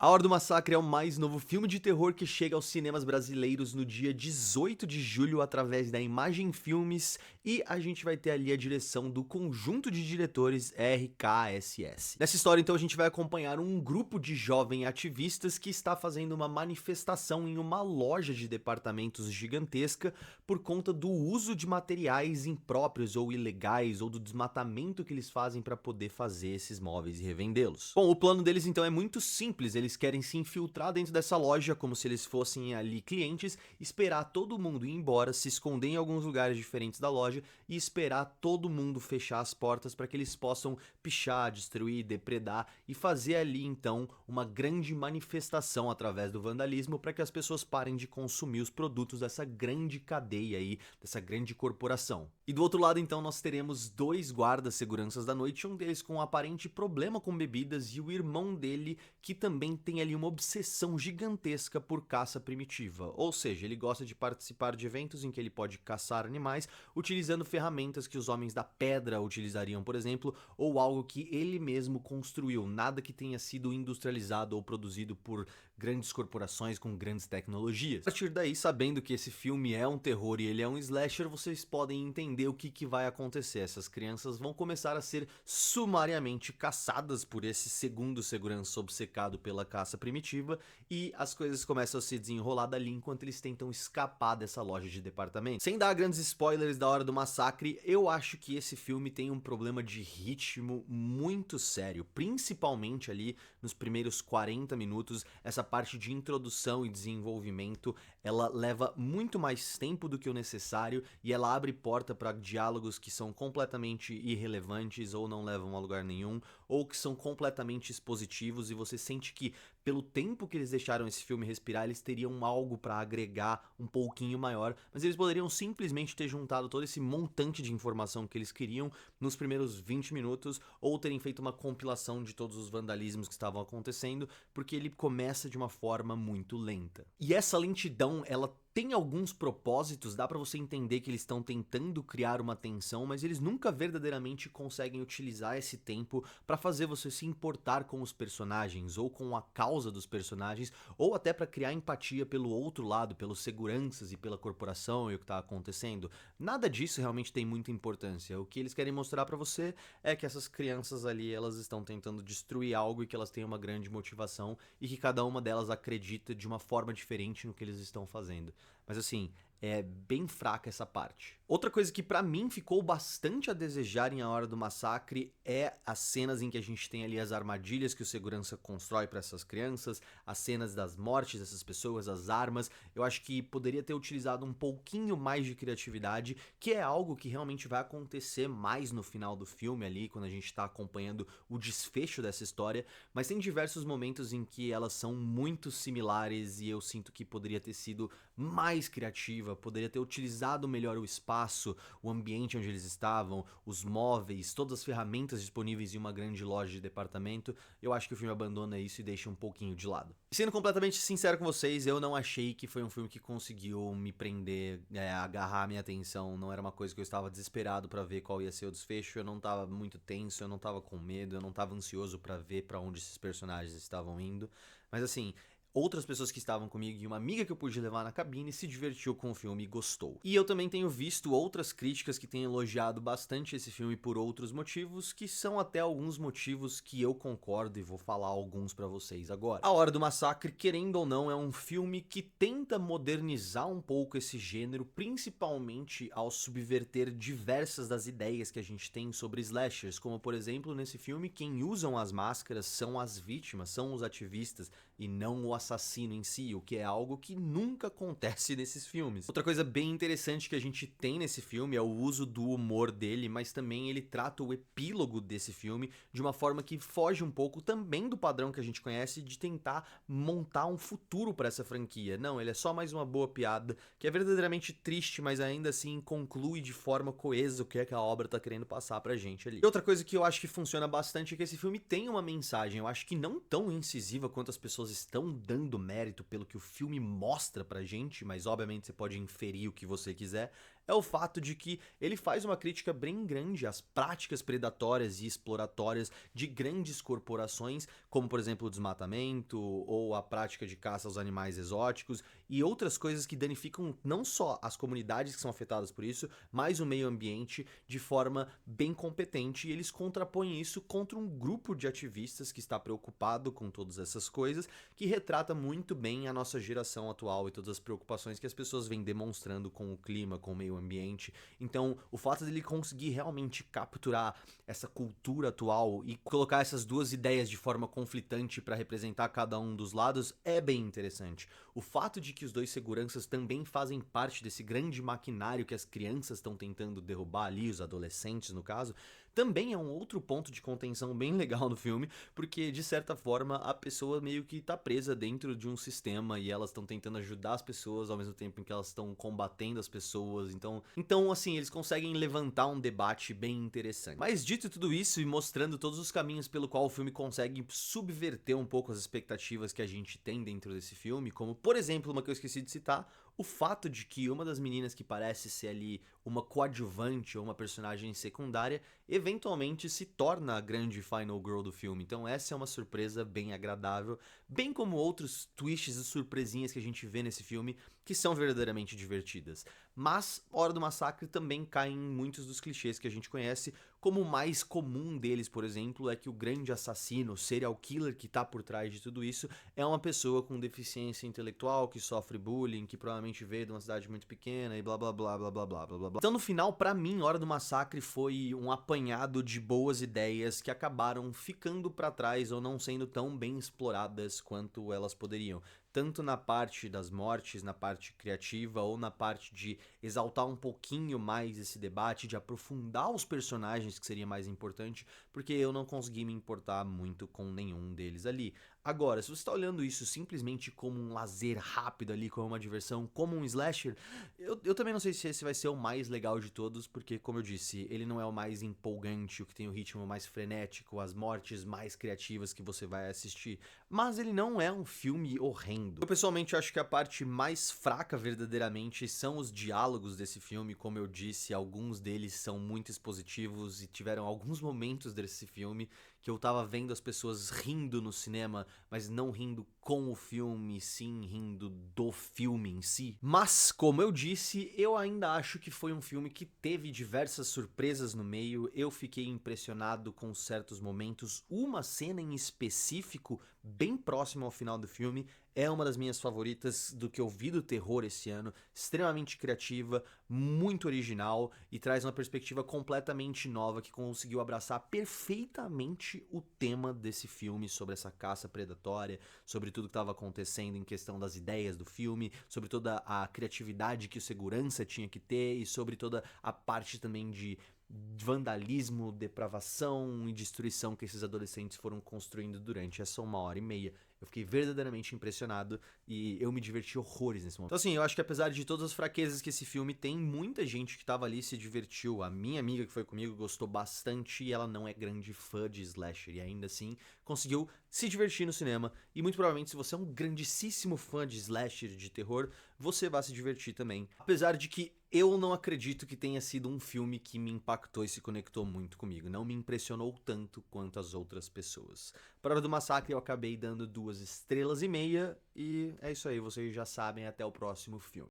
A Hora do Massacre é o mais novo filme de terror que chega aos cinemas brasileiros no dia 18 de julho através da Imagem Filmes e a gente vai ter ali a direção do conjunto de diretores RKSS. Nessa história então a gente vai acompanhar um grupo de jovens ativistas que está fazendo uma manifestação em uma loja de departamentos gigantesca por conta do uso de materiais impróprios ou ilegais ou do desmatamento que eles fazem para poder fazer esses móveis e revendê-los. Bom, o plano deles então é muito simples, eles querem se infiltrar dentro dessa loja como se eles fossem ali clientes, esperar todo mundo ir embora, se esconder em alguns lugares diferentes da loja e esperar todo mundo fechar as portas para que eles possam pichar, destruir, depredar e fazer ali então uma grande manifestação através do vandalismo para que as pessoas parem de consumir os produtos dessa grande cadeia aí, dessa grande corporação. E do outro lado então nós teremos dois guardas seguranças da noite, um deles com um aparente problema com bebidas e o irmão dele que também tem ali uma obsessão gigantesca por caça primitiva, ou seja, ele gosta de participar de eventos em que ele pode caçar animais utilizando ferramentas que os homens da pedra utilizariam, por exemplo, ou algo que ele mesmo construiu, nada que tenha sido industrializado ou produzido por grandes corporações com grandes tecnologias. A partir daí, sabendo que esse filme é um terror e ele é um slasher, vocês podem entender o que vai acontecer. Essas crianças vão começar a ser sumariamente caçadas por esse segundo segurança obcecado pela caça primitiva e as coisas começam a se desenrolar dali enquanto eles tentam escapar dessa loja de departamento. Sem dar grandes spoilers da Hora do Massacre, eu acho que esse filme tem um problema de ritmo muito sério, principalmente ali nos primeiros 40 minutos. Essa parte de introdução e desenvolvimento, ela leva muito mais tempo do que o necessário e ela abre porta para diálogos que são completamente irrelevantes ou não levam a lugar nenhum, ou que são completamente expositivos e você sente que pelo tempo que eles deixaram esse filme respirar, eles teriam algo para agregar um pouquinho maior, mas eles poderiam simplesmente ter juntado todo esse montante de informação que eles queriam nos primeiros 20 minutos, ou terem feito uma compilação de todos os vandalismos que estavam acontecendo, porque ele começa de uma forma muito lenta. E essa lentidão, ela tem alguns propósitos, dá pra você entender que eles estão tentando criar uma tensão, mas eles nunca verdadeiramente conseguem utilizar esse tempo pra fazer você se importar com os personagens, ou com a causa dos personagens, ou até pra criar empatia pelo outro lado, pelos seguranças e pela corporação e o que tá acontecendo. Nada disso realmente tem muita importância. O que eles querem mostrar pra você é que essas crianças ali, elas estão tentando destruir algo e que elas têm uma grande motivação e que cada uma delas acredita de uma forma diferente no que eles estão fazendo. Mas assim, é bem fraca essa parte. Outra coisa que pra mim ficou bastante a desejar em A Hora do Massacre é as cenas em que a gente tem ali as armadilhas que o segurança constrói pra essas crianças, as cenas das mortes dessas pessoas, as armas. Eu acho que poderia ter utilizado um pouquinho mais de criatividade, que é algo que realmente vai acontecer mais no final do filme ali, quando a gente tá acompanhando o desfecho dessa história, mas tem diversos momentos em que elas são muito similares e eu sinto que poderia ter sido mais criativa, poderia ter utilizado melhor o espaço, o ambiente onde eles estavam, os móveis, todas as ferramentas disponíveis em uma grande loja de departamento. Eu acho que o filme abandona isso e deixa um pouquinho de lado. E sendo completamente sincero com vocês, eu não achei que foi um filme que conseguiu me prender, agarrar minha atenção. Não era uma coisa que eu estava desesperado pra ver qual ia ser o desfecho, eu não estava muito tenso, eu não estava com medo, eu não estava ansioso pra ver pra onde esses personagens estavam indo. Mas assim, outras pessoas que estavam comigo e uma amiga que eu pude levar na cabine se divertiu com o filme e gostou. E eu também tenho visto outras críticas que têm elogiado bastante esse filme por outros motivos, que são até alguns motivos que eu concordo e vou falar alguns pra vocês agora. A Hora do Massacre, querendo ou não, é um filme que tenta modernizar um pouco esse gênero, principalmente ao subverter diversas das ideias que a gente tem sobre slashers, como por exemplo, nesse filme, quem usam as máscaras são as vítimas, são os ativistas, e não o assassino em si, o que é algo que nunca acontece nesses filmes. Outra coisa bem interessante que a gente tem nesse filme é o uso do humor dele, mas também ele trata o epílogo desse filme de uma forma que foge um pouco também do padrão que a gente conhece de tentar montar um futuro para essa franquia. Não, ele é só mais uma boa piada, que é verdadeiramente triste, mas ainda assim conclui de forma coesa o que é que a obra tá querendo passar pra gente ali. E outra coisa que eu acho que funciona bastante é que esse filme tem uma mensagem, eu acho que não tão incisiva quanto as pessoas estão dando mérito pelo que o filme mostra pra gente, mas obviamente você pode inferir o que você quiser. é o fato de que ele faz uma crítica bem grande às práticas predatórias e exploratórias de grandes corporações, como por exemplo o desmatamento ou a prática de caça aos animais exóticos e outras coisas que danificam não só as comunidades que são afetadas por isso, mas o meio ambiente de forma bem competente, e eles contrapõem isso contra um grupo de ativistas que está preocupado com todas essas coisas, que retrata muito bem a nossa geração atual e todas as preocupações que as pessoas vêm demonstrando com o clima, com o meio ambiente. Então, o fato dele conseguir realmente capturar essa cultura atual e colocar essas duas ideias de forma conflitante para representar cada um dos lados é bem interessante. O fato de que os dois seguranças também fazem parte desse grande maquinário que as crianças estão tentando derrubar ali, os adolescentes no caso, também é um outro ponto de contenção bem legal no filme, porque de certa forma a pessoa meio que tá presa dentro de um sistema e elas estão tentando ajudar as pessoas ao mesmo tempo em que elas estão combatendo as pessoas. Então assim, eles conseguem levantar um debate bem interessante. Mas dito tudo isso e mostrando todos os caminhos pelo qual o filme consegue subverter um pouco as expectativas que a gente tem dentro desse filme, como por exemplo, uma que eu esqueci de citar, o fato de que uma das meninas que parece ser ali uma coadjuvante ou uma personagem secundária, eventualmente se torna a grande final girl do filme. Então essa é uma surpresa bem agradável, bem como outros twists e surpresinhas que a gente vê nesse filme, que são verdadeiramente divertidas. Mas Hora do Massacre também cai em muitos dos clichês que a gente conhece, como o mais comum deles, por exemplo, é que o grande assassino, serial killer que tá por trás de tudo isso, é uma pessoa com deficiência intelectual, que sofre bullying, que provavelmente veio de uma cidade muito pequena e blá blá blá blá blá blá blá blá. Então no final, pra mim, Hora do Massacre foi um apanhado de boas ideias que acabaram ficando pra trás ou não sendo tão bem exploradas quanto elas poderiam. Tanto na parte das mortes, na parte criativa, ou na parte de exaltar um pouquinho mais esse debate, de aprofundar os personagens, que seria mais importante, porque eu não consegui me importar muito com nenhum deles ali. Agora, se você está olhando isso simplesmente como um lazer rápido ali, como uma diversão, como um slasher, eu também não sei se esse vai ser o mais legal de todos, porque, como eu disse, ele não é o mais empolgante, o que tem o ritmo mais frenético, as mortes mais criativas que você vai assistir, mas ele não é um filme horrendo. Eu pessoalmente acho que a parte mais fraca verdadeiramente são os diálogos desse filme, como eu disse, alguns deles são muito expositivos e tiveram alguns momentos desse filme que eu tava vendo as pessoas rindo no cinema, mas não rindo com o filme, sim rindo do filme em si. Mas, como eu disse, eu ainda acho que foi um filme que teve diversas surpresas no meio, eu fiquei impressionado com certos momentos, uma cena em específico, bem próxima ao final do filme, é uma das minhas favoritas do que eu vi do terror esse ano, extremamente criativa, muito original e traz uma perspectiva completamente nova que conseguiu abraçar perfeitamente o tema desse filme sobre essa caça predatória, sobre tudo que estava acontecendo em questão das ideias do filme, sobre toda a criatividade que o segurança tinha que ter e sobre toda a parte também de vandalismo, depravação e destruição que esses adolescentes foram construindo durante essa 1h30. Eu fiquei verdadeiramente impressionado e eu me diverti horrores nesse momento. Então assim, eu acho que apesar de todas as fraquezas que esse filme tem, muita gente que tava ali se divertiu. A minha amiga que foi comigo gostou bastante e ela não é grande fã de slasher e ainda assim conseguiu se divertir no cinema. E muito provavelmente se você é um grandíssimo fã de slasher, de terror, você vai se divertir também. Apesar de que eu não acredito que tenha sido um filme que me impactou e se conectou muito comigo. Não me impressionou tanto quanto as outras pessoas. Para Hora do Massacre eu acabei dando 2,5 estrelas e é isso aí, vocês já sabem, até o próximo filme.